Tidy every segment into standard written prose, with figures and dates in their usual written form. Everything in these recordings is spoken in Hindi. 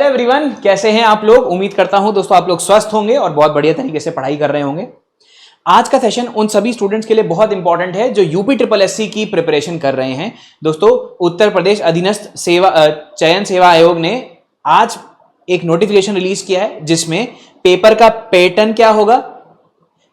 हेलो एवरीवन, कैसे हैं आप लोग। उम्मीद करता हूं दोस्तों आप लोग स्वस्थ होंगे और बहुत बढ़िया तरीके से पढ़ाई कर रहे होंगे। आज का सेशन उन सभी स्टूडेंट्स के लिए बहुत इंपॉर्टेंट है जो यूपी ट्रिपल एससी की प्रिपरेशन कर रहे हैं। दोस्तों, उत्तर प्रदेश अधीनस्थ चयन सेवा आयोग ने आज एक नोटिफिकेशन रिलीज किया है जिसमें पेपर का पैटर्न क्या होगा,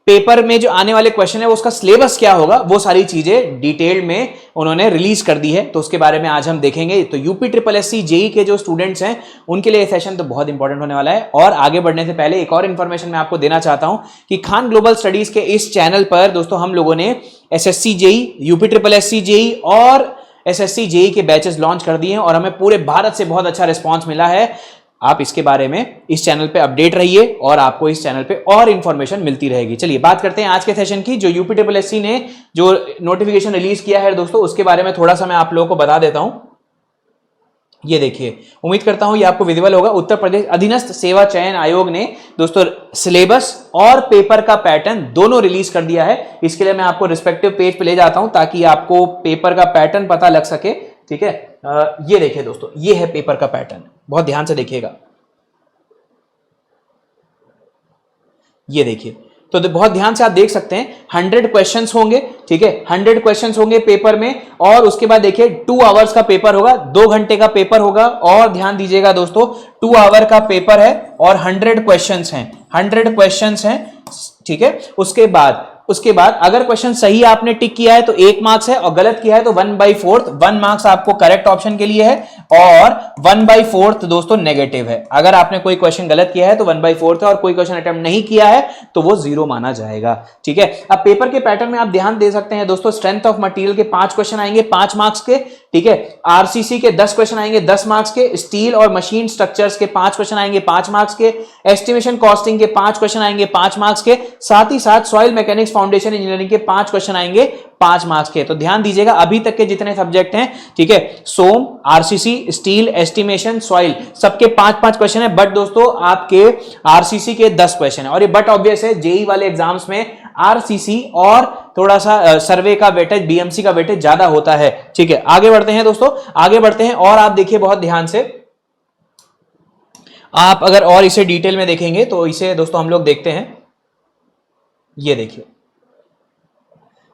पेपर में जो आने वाले क्वेश्चन है वो उसका सिलेबस क्या होगा, वो सारी चीजें डिटेल में उन्होंने रिलीज कर दी है। तो उसके बारे में आज हम देखेंगे। तो यूपी ट्रिपल एससी जेई के जो स्टूडेंट्स हैं उनके लिए सेशन तो बहुत इंपॉर्टेंट होने वाला है। और आगे बढ़ने से पहले एक और इंफॉर्मेशन मैं आपको देना चाहता हूं कि खान ग्लोबल स्टडीज के इस चैनल पर दोस्तों हम लोगों ने SSC JE, UP triple SC JE और एसएससी जेई के बैचेस लॉन्च कर दिए हैं और हमें पूरे भारत से बहुत अच्छा रिस्पॉन्स मिला है। आप इसके बारे में इस चैनल पे अपडेट रहिए और आपको इस चैनल पे और इंफॉर्मेशन मिलती रहेगी। चलिए बात करते हैं आज के सेशन की। जो यूपी ट्रिपल एससी ने जो नोटिफिकेशन रिलीज किया है दोस्तों, उसके बारे में थोड़ा सा मैं आप लोगों को बता देता हूं। ये देखिए, उम्मीद करता हूं ये आपको विजिबल होगा। उत्तर प्रदेश अधीनस्थ सेवा चयन आयोग ने दोस्तों सिलेबस और पेपर का पैटर्न दोनों रिलीज कर दिया है। इसके लिए मैं आपको रिस्पेक्टिव पेज पे ले जाता हूं ताकि आपको पेपर का पैटर्न पता लग सके। ठीक है, ये देखिए दोस्तों, ये है पेपर का पैटर्न, बहुत ध्यान से देखिएगा। ये देखिए, तो बहुत ध्यान से आप देख सकते हैं 100 क्वेश्चंस होंगे। ठीक है, 100 क्वेश्चंस होंगे पेपर में और उसके बाद देखिए 2 आवर्स का पेपर होगा, 2 घंटे का पेपर होगा। और ध्यान दीजिएगा दोस्तों, 2 आवर का पेपर है और 100 क्वेश्चंस हैं, 100 क्वेश्चंस हैं। ठीक है, उसके बाद अगर क्वेश्चन सही आपने टिक किया है तो 1 मार्क्स है और गलत किया है तो 1/4 1 मार्क्स आपको करेक्ट ऑप्शन के लिए है और 1/4 दोस्तों नेगेटिव है। अगर आपने कोई क्वेश्चन गलत किया है तो 1/4 है और कोई क्वेश्चन अटेम्प्ट नहीं किया है तो वो 0 माना जाएगा। ठीक है, अब पेपर के पैटर्न में आप ध्यान दे सकते हैं दोस्तों। स्ट्रेंथ ऑफ मटेरियल के 5 क्वेश्चन आएंगे 5 मार्क्स के। ठीक है, आरसीसी के 10 क्वेश्चन आएंगे 10 मार्क्स के। स्टील और मशीन स्ट्रक्चर्स के 5 क्वेश्चन आएंगे 5 मार्क्स के। एस्टिमेशन कॉस्टिंग के 5 क्वेश्चन आएंगे 5 मार्क्स के। साथ ही साथ सॉइल मैकेनिक्स फाउंडेशन इंजीनियरिंग के 5 क्वेश्चन आएंगे 5 मार्क्स के। तो ध्यान दीजिएगा, अभी तक के जितने सब्जेक्ट हैं, ठीक है, सोम, आरसीसी, स्टील, एस्टिमेशन, सॉइल, सबके 5-5 क्वेश्चन है। बट दोस्तों आपके आरसीसी के 10 क्वेश्चन है और ये बट ऑब्वियस है, जेई वाले एग्जाम्स में आरसीसी और थोड़ा सा सर्वे का वेटेज, बीएमसी का वेटेज ज्यादा होता है। ठीक है, आगे बढ़ते हैं दोस्तों, आगे बढ़ते हैं और आप देखिए बहुत ध्यान से। आप अगर और इसे डिटेल में देखेंगे तो इसे दोस्तों हम लोग देखते हैं।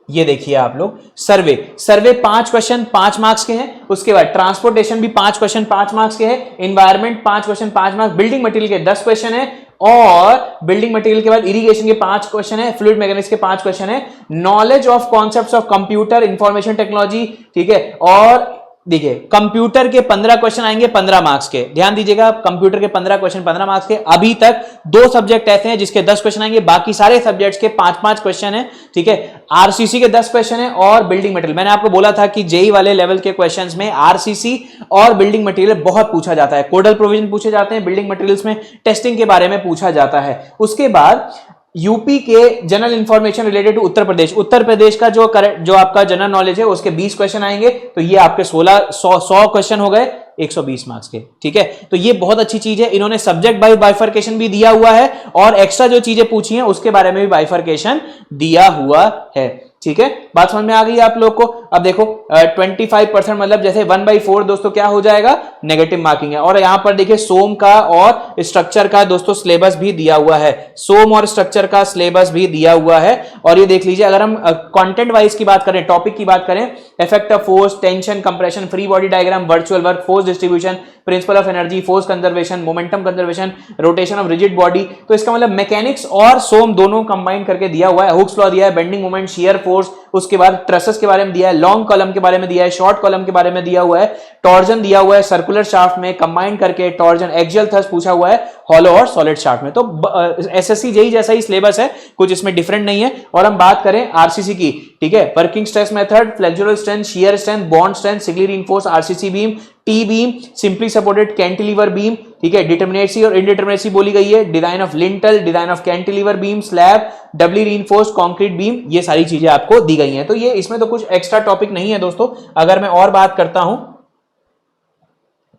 ये देखिए आप लोग, सर्वे 5 क्वेश्चन 5 मार्क्स के हैं। उसके बाद ट्रांसपोर्टेशन भी 5 क्वेश्चन 5 मार्क्स के हैं। Environment 5 question 5 marks. Building material के 10 क्वेश्चन है और बिल्डिंग मटेरियल के बाद इरिगेशन के 5 क्वेश्चन है। फ्लूइड मैकेनिक्स के 5 क्वेश्चन है। Knowledge of concepts of computer information technology, ठीक है, और देखिए कंप्यूटर के 15 क्वेश्चन आएंगे 15 मार्क्स के। ध्यान दीजिएगा, कंप्यूटर के 15 क्वेश्चन 15 मार्क्स के। अभी तक 2 सब्जेक्ट ऐसे हैं जिसके 10 क्वेश्चन आएंगे, बाकी सारे सब्जेक्ट्स के 5-5 क्वेश्चन है। ठीक है, आरसीसी के 10 क्वेश्चन है और बिल्डिंग मटेरियल, मैंने आपको बोला था कि जेई वाले लेवल के क्वेश्चंस में आरसीसी और बिल्डिंग मटेरियल बहुत पूछा जाता है। कोडल प्रोविजन पूछे जाते हैं, बिल्डिंग मटेरियल्स में टेस्टिंग के बारे में पूछा जाता है। उसके बाद यूपी के general information related to Uttar Pradesh का जो आपका जनरल नॉलेज है उसके 20 क्वेश्चन आएंगे। तो ये आपके 100 क्वेश्चन हो गए 120 मार्क्स के। ठीक है, तो ये बहुत अच्छी चीज है। इन्होंने सब्जेक्ट वाइज बाइफर्केशन भी दिया हुआ है और एक्स्ट्रा जो चीजें पूछी हैं उसके बारे में भी बाइफर्केशन दिया हुआ है। ठीक है, बात समझ में आ गई आप लोग को। अब देखो 25% मतलब जैसे 1/4 दोस्तों क्या हो जाएगा, नेगेटिव मार्किंग है। और यहां पर देखिए सोम का और स्ट्रक्चर का दोस्तों सिलेबस भी दिया हुआ है। सोम और स्ट्रक्चर का सिलेबस भी दिया हुआ है। और ये देख लीजिए, अगर हम कंटेंट वाइज की बात करें, टॉपिक की बात करें, effect of force, tension, compression, free body diagram, virtual work, force distribution, principle of energy, force conservation, momentum conservation, rotation of rigid body, तो इसका मतलब मैकेनिक्स और सोम दोनों कंबाइन करके दिया हुआ है। हुक्स लॉ दिया है, बेंडिंग मोमेंट, शियर फोर्स, उसके बाद ट्रसेस के बारे में दिया है, लॉन्ग कॉलम के बारे में दिया है, शॉर्ट कॉलम के बारे में दिया हुआ है, टॉर्जन दिया हुआ है, सर्कुलर शाफ्ट में कंबाइन करके टॉर्जन, एक्सियल थ्रस्ट पूछा हुआ है, हॉलो और सॉलिड शाफ्ट में। तो एसएससी जेई जैसा ही सिलेबस है, कुछ इसमें डिफरेंट नहीं है। और हम बात करें आरसीसी की, ठीक है, working stress method, flexural strength, shear strength, bond strength, singly reinforce RCC beam, T beam, simply supported cantilever beam, ठीक है, डिटरमिनेसी और इनडिटरमिनेसी बोली गई है, design of lintel, design of cantilever beam, slab, doubly reinforced concrete beam, ये सारी चीजें आपको दी गई हैं। तो ये इसमें तो कुछ एक्स्ट्रा टॉपिक नहीं है दोस्तों। अगर मैं और बात करता हूं,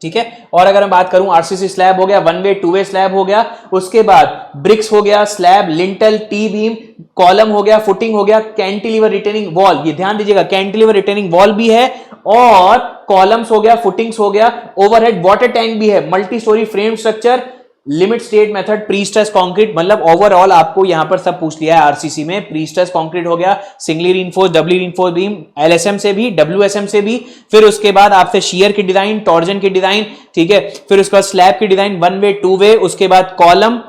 ठीक है, और अगर मैं बात करूं, आरसीसी स्लैब हो गया, 1 वे 2 वे स्लैब हो गया, उसके बाद ब्रिक्स हो गया, slab, lintel, T beam, column हो गया, फुटिंग हो गया, कैंटिलीवर रिटेनिंग वॉल, ये ध्यान दीजिएगा कैंटिलीवर रिटेनिंग वॉल भी है और कॉलम्स हो गया, फुटिंग्स हो गया, ओवरहेड वाटर टैंक भी है, multi storey frame structure, limit state method, pre stress concrete, मतलब ओवरऑल आपको यहां पर सब पूछ लिया है आरसीसी में। प्री स्ट्रेस कंक्रीट हो गया, singly reinforced, doubly reinforced beam, LSM से भी, डब्ल्यूएसएम से भी, फिर उसके बाद आपसे शियर की डिजाइन, टॉर्जन की डिजाइन, ठीक है, फिर उसके बाद स्लैब की design, one way, two way, उसके बाद कॉलम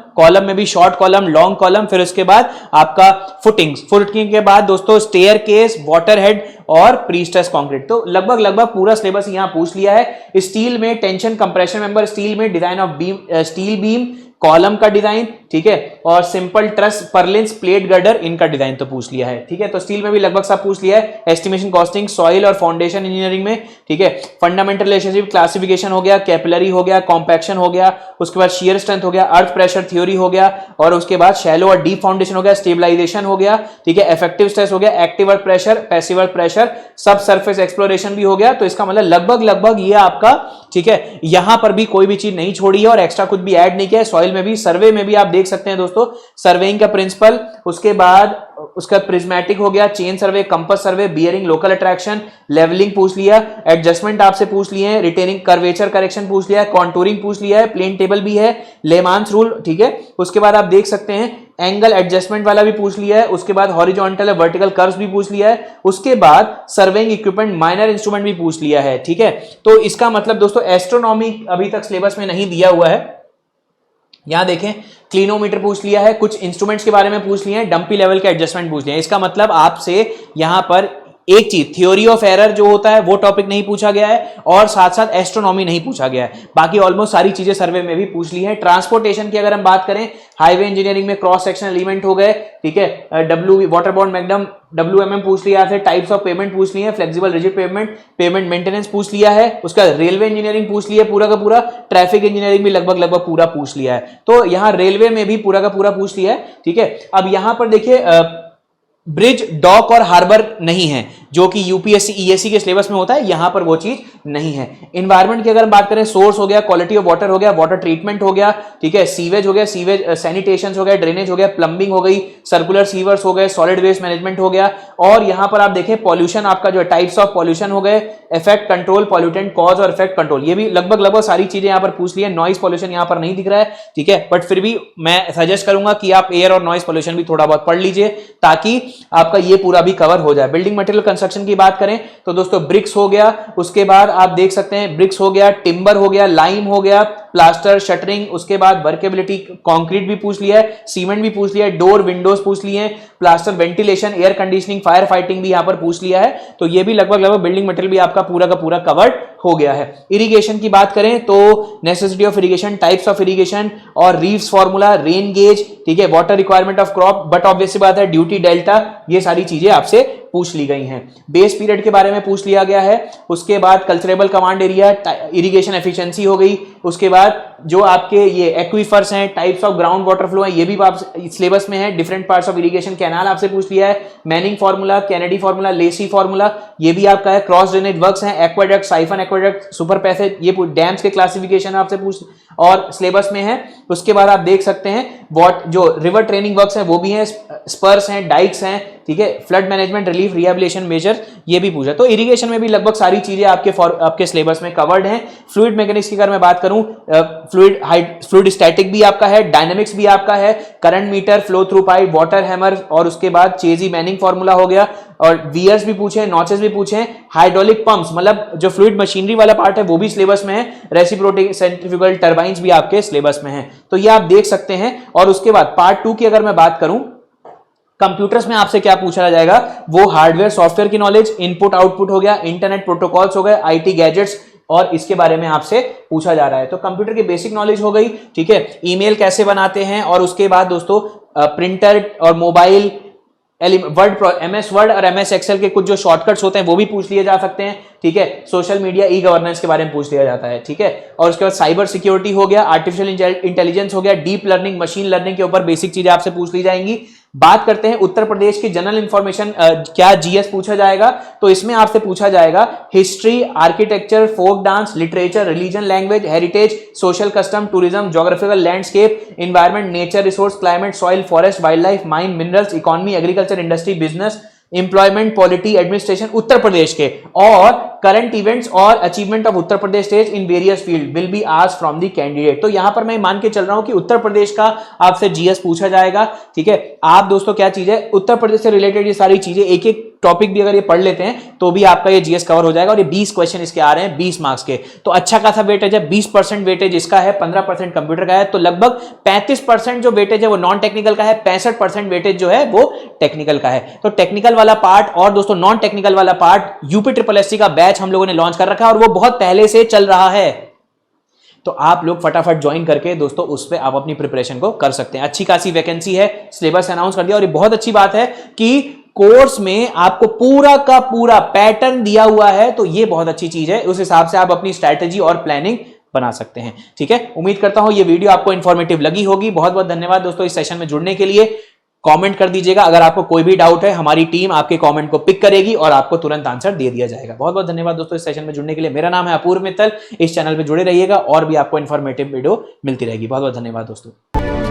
में भी शॉर्ट कॉलम, लॉन्ग कॉलम, फिर उसके बाद आपका फुटिंग के बाद दोस्तों स्टेयर केस, वाटर हेड और प्री स्ट्रेस कंक्रीट। तो लगभग पूरा सिलेबस यहां पूछ लिया है। स्टील में टेंशन कंप्रेशन मेंबर, स्टील में design of beam, steel beam, column का डिजाइन, ठीक है, और सिंपल ट्रस, परलिंस, प्लेट गर्डर, इनका डिजाइन तो पूछ लिया है, ठीक है। तो स्टील में भी लगभग सब पूछ लिया है। एस्टिमेशन, कॉस्टिंग, सॉइल और फाउंडेशन इंजीनियरिंग में, ठीक है, फंडामेंटल रिलेशनशिप, क्लासिफिकेशन हो गया, कैपिलरी हो गया, कॉम्पैक्शन हो गया, उसके बाद शियर स्ट्रेंथ हो गया, अर्थ प्रेशर थ्योरी हो गया, और उसके बाद शैलो और डीप फाउंडेशन हो गया, स्टेबलाइजेशन हो गया, ठीक है, इफेक्टिव स्ट्रेस हो गया, active earth pressure, passive earth pressure, सब सरफेस एक्सप्लोरेशन भी हो गया। तो इसका मतलब लगभग ये आपका, ठीक है, यहां पर भी कोई भी चीज नहीं छोड़ी है और एक्स्ट्रा कुछ भी ऐड नहीं किया है। सॉइल में भी, सर्वे में भी आप देख सकते हैं दोस्तों, सर्वेइंग का प्रिंसिपल, उसके बाद उसका प्रिज्मेटिक हो गया, chain survey, compass survey, bearing, local attraction, levelling पूछ लिया, एडजस्टमेंट आपसे पूछ लिए हैं, रिटेनिंग, कर्वेचर करेक्शन पूछ लिया है, कॉन्टूरिंग पूछ लिया है, प्लेन टेबल भी है, लेमांस रूल, ठीक है। उसके बाद आप देख सकते हैं एंगल एडजस्टमेंट वाला भी पूछ लिया है, उसके बाद हॉरिजॉन्टल और वर्टिकल कर्व्स भी पूछ लिया है, उसके बाद सर्वेइंग इक्विपमेंट, माइनर इंस्ट्रूमेंट भी पूछ लिया है, ठीक है। तो इसका मतलब दोस्तों एस्ट्रोनॉमी अभी तक सिलेबस में नहीं दिया हुआ है। यहां देखें, क्लिनोमीटर पूछ लिया है, कुछ इंस्ट्रूमेंट्स के बारे में पूछ लिए हैं, डंपी लेवल के एडजस्टमेंट पूछ लिए हैं। इसका मतलब आपसे यहां पर एक चीज, थ्योरी ऑफ एरर जो होता है वो टॉपिक नहीं पूछा गया है, और साथ साथ एस्ट्रोनॉमी नहीं पूछा गया है। बाकी ऑलमोस्ट सारी चीजें सर्वे में भी पूछ ली है। ट्रांसपोर्टेशन की अगर हम बात करें, हाईवे इंजीनियरिंग में क्रॉस सेक्शन एलिमेंट हो गए, ठीक है, W water bond magnum, WMM पूछ लिया है, टाइप्स ऑफ पेमेंट पूछ लिया है, फ्लेक्सिबल रिजिड पेमेंट मेंटेनेंस पूछ लिया है, उसका रेलवे इंजीनियरिंग पूछ लिया है पूरा का पूरा, ट्रैफिक इंजीनियरिंग भी लगभग पूरा पूछ लिया है। तो यहां रेलवे में भी पूरा का पूरा पूछ लिया है, ठीक है। अब यहां पर देखिए ब्रिज, डॉक और हार्बर नहीं है, जो कि यूपीएससी ईएससी के सिलेबस में होता है, यहां पर वो चीज नहीं है। एनवायरनमेंट की अगर बात करें, सोर्स हो गया, क्वालिटी ऑफ वाटर हो गया, वाटर ट्रीटमेंट हो गया, ठीक है, सीवेज हो गया, सीवेज सैनिटेशन हो गया, ड्रेनेज हो गया, प्लंबिंग हो गई, सर्कुलर सीवर्स हो गए, सॉलिड वेस्ट मैनेजमेंट हो गया, और यहां पर आप देखें पॉल्यूशन आपका जो है, टाइप्स ऑफ पॉल्यूशन हो गए, इफेक्ट कंट्रोल, पॉल्यूटेंट कॉज और इफेक्ट कंट्रोल, ये भी लगभग सारी चीजें यहां पर पूछ ली है। नॉइज पॉल्यूशन यहां पर नहीं दिख रहा है, ठीक है, बट फिर भी मैं सजेस्ट करूंगा कि आप एयर और नॉइज पॉल्यूशन भी थोड़ा बहुत पढ़ लीजिए, ताकि आपका ये पूरा भी कवर हो जाए। बिल्डिंग मटेरियल कंस्ट्रक्शन की बात करें तो दोस्तों ब्रिक्स हो गया, उसके बाद आप देख सकते हैं ब्रिक्स हो गया, टिम्बर हो गया, लाइम हो गया, प्लास्टर, शटरिंग, उसके बाद वर्केबिलिटी, कंक्रीट भी पूछ लिया है, सीमेंट भी पूछ लिया है, डोर, विंडोज पूछ लिए हैं, plaster, ventilation, air conditioning, fire fighting भी यहां पर पूछ लिया है। तो ये भी लगभग बिल्डिंग मटेरियल भी आपका पूरा का पूरा कवर्ड हो गया है। इरिगेशन की बात करें तो necessity of irrigation, types of irrigation और रीव्स फार्मूला, रेन गेज, ठीक है, water requirement of crop, but obvious सी बात है ड्यूटी डेल्टा, ये सारी चीजें आपसे पूछ ली गई हैं। बेस पीरियड के बारे में पूछ लिया गया है, उसके बाद culturable command area, irrigation efficiency हो गई, उसके बाद जो आपके ये एक्वीफर्स हैं, types of ground water flow है, ये भी आप सिलेबस में है, different parts of irrigation, canal आपसे पूछ लिया है, Manning formula, Kennedy formula, Lacey formula, ये भी आपका है, क्रॉस ड्रेनेज वर्क्स हैं, aqueduct, siphon aqueduct, super passage, ये डैम्स के क्लासिफिकेशन आपसे पूछ और सिलेबस में है। उसके बाद आप देख सकते हैं जो रिवर ट्रेनिंग वर्क्स हैं वो भी हैं, स्पर्स हैं, डाइक्स हैं, ठीक है, flood management, relief, rehabilitation measure, ये भी पूछा। तो इरिगेशन में भी लगभग सारी चीजें आपके सिलेबस में कवर्ड हैं। फ्लूइड मैकेनिक्स की अगर मैं बात करूं, फ्लूइड स्टैटिक भी आपका है, डायनेमिक्स भी आपका है, current meter, flow through pipe, water hammer, और उसके बाद चेजी मैनिंग फार्मूला हो गया, और वियर्स भी पूछे, नॉचेस भी पूछे, हाइड्रोलिक पंप्स, मतलब जो फ्लूइड मशीनरी वाला पार्ट है वो भी सिलेबस में है, रेसिप्रोकेटिंग सेंट्रीफ्यूगल टर्बाइंस भी आपके सिलेबस में है। तो ये आप देख सकते हैं। और उसके बाद पार्ट 2 की अगर मैं बात करूं, कंप्यूटर्स में आपसे क्या पूछा जाएगा, वो हार्डवेयर सॉफ्टवेयर की नॉलेज, इनपुट आउटपुट हो गया, इंटरनेट प्रोटोकॉल्स हो गए, आईटी गैजेट्स, और इसके बारे में आपसे पूछा जा रहा है। तो कंप्यूटर की बेसिक नॉलेज हो गई, ठीक है, ईमेल कैसे बनाते हैं, और उसके बाद दोस्तों प्रिंटर और मोबाइल, MS वर्ड और MS एक्सेल के कुछ जो शॉर्टकट्स होते हैं वो भी पूछ लिए जा सकते हैं, ठीक है, सोशल मीडिया, ई गवर्नेंस के बारे में पूछ लिया जाता है, ठीक है, और उसके बाद साइबर सिक्योरिटी हो गया, आर्टिफिशियल इंटेलिजेंस हो गया, डीप लर्निंग, मशीन लर्निंग के ऊपर बेसिक चीजें आपसे पूछ ली जाएंगी। बात करते हैं उत्तर प्रदेश की जनरल इंफॉर्मेशन, क्या जीएस पूछा जाएगा, तो इसमें आपसे पूछा जाएगा history, architecture, folk dance, literature, religion, language, heritage, social custom, tourism, geographical landscape, environment, nature resource, climate, soil, forest, wild life, mine, minerals, economy, agriculture, industry, business, employment, polity, administration, Uttar Pradesh के, और करंट इवेंट्स और achievement of Uttar Pradesh state in various field will be asked from the candidate. तो यहां पर मैं मान के चल रहा हूं कि उत्तर प्रदेश का आपसे जीएस पूछा जाएगा। ठीक है, आप दोस्तों क्या चीज है, उत्तर प्रदेश से रिलेटेड ये सारी चीजें, एक एक टॉपिक भी अगर ये पढ़ लेते हैं तो भी आपका ये जीएस कवर हो जाएगा। और ये 20 क्वेश्चन इसके आ रहे हैं 20 मार्क्स के, तो अच्छा खासा वेटेज है। 20% वेटेज इसका है, 15% कंप्यूटर का है, तो लगभग 35% जो वेटेज है वो नॉन टेक्निकल का है, 65% वेटेज जो है वो टेक्निकल का है। तो टेक्निकल वाला पार्ट और दोस्तों नॉन टेक्निकल वाला पार्ट यूपी ट्रिपल एससी का बैच हम लोगों ने लॉन्च कर रखा है और वो बहुत पहले से चल रहा है। तो आप लोग फटाफट ज्वाइन करके दोस्तों उस पर आप अपनी प्रिपरेशन को कर सकते हैं। अच्छी खासी वैकेंसी है, सिलेबस अनाउंस कर दिया। और ये बहुत अच्छी बात है कि कोर्स में आपको पूरा का पूरा पैटर्न दिया हुआ है, तो ये बहुत अच्छी चीज है। उस हिसाब से आप अपनी स्ट्रैटेजी और प्लानिंग बना सकते हैं। ठीक है, उम्मीद करता हूं ये वीडियो आपको इंफॉर्मेटिव लगी होगी। बहुत बहुत धन्यवाद दोस्तों इस सेशन में जुड़ने के लिए। कमेंट कर दीजिएगा अगर आपको कोई भी डाउट है, हमारी टीम आपके कमेंट को पिक करेगी और आपको तुरंत आंसर दे दिया जाएगा। बहुत बहुत धन्यवाद दोस्तों इस सेशन में जुड़ने के लिए। मेरा नाम है अपूर्व मित्तल, इस चैनल पे जुड़े रहिएगा और भी आपको इंफॉर्मेटिव वीडियो मिलती रहेगी। बहुत बहुत धन्यवाद दोस्तों।